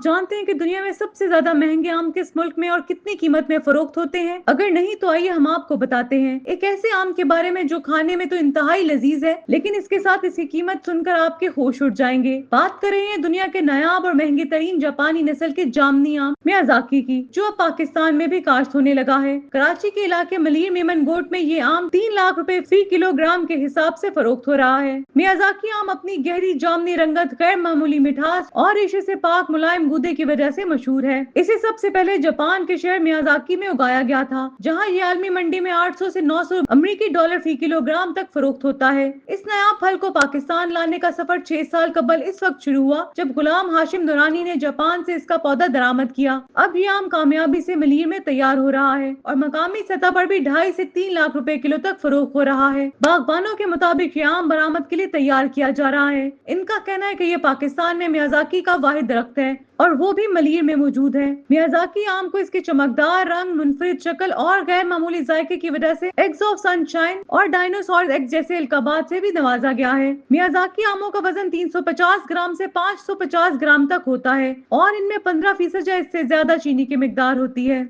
जानते हैं कि दुनिया में सबसे ज्यादा महंगे आम किस मुल्क में और कितनी कीमत में फरोख्त होते हैं? अगर नहीं तो आइए हम आपको बताते हैं एक ऐसे आम के बारे में जो खाने में तो इंतहाई लजीज है, लेकिन इसके साथ इसकी कीमत सुनकर आपके होश उड़ जाएंगे। बात कर रहे हैं दुनिया के नायाब और महंगे तरीन जापानी नस्ल के जामनी आम मियाजाकी की, जो अब पाकिस्तान में भी काश्त होने लगा है। कराची के इलाके मलीर मेमन गोट में ये आम 3 लाख रुपए फी किलोग्राम के हिसाब से फरोख्त हो रहा है। मियाजाकी आम अपनी गहरी जामनी रंगत, गैर मामूली मिठास और रेशे से पाक मुलायम गूदे की वजह से मशहूर है। इसे सबसे पहले जापान के शहर मियाजाकी में उगाया गया था, जहां ये आलमी मंडी में 800 से 900 अमेरिकी डॉलर फी किलोग्राम तक फरोख्त होता है। इस नायाब फल को पाकिस्तान लाने का सफर 6 साल कबल इस वक्त शुरू हुआ जब गुलाम हाशिम दुरानी ने जापान से इसका पौधा दरामद किया। अब ये आम कामयाबी से मलीर में तैयार हो रहा है और मकामी सतह पर भी 2.5 से 3 लाख रुपए किलो तक फरोख्त हो रहा है। बागबानों के मुताबिक ये आम बरामद के लिए तैयार किया जा रहा है। इनका कहना है कि ये पाकिस्तान में मियाजाकी का वाहिद दरख्त है और वो भी मलीर में मौजूद है। मियाजाकी आम को इसके चमकदार रंग, मुनफरिद शक्ल और गैर मामूली जायके की वजह से एग्स ऑफ सनशाइन और डायनासोर एग्स जैसे इल्काबात से भी नवाजा गया है। मियाजाकी आमों का वजन 350 ग्राम से 550 ग्राम तक होता है और इनमें 15% या इससे ज्यादा चीनी की मिकदार होती है।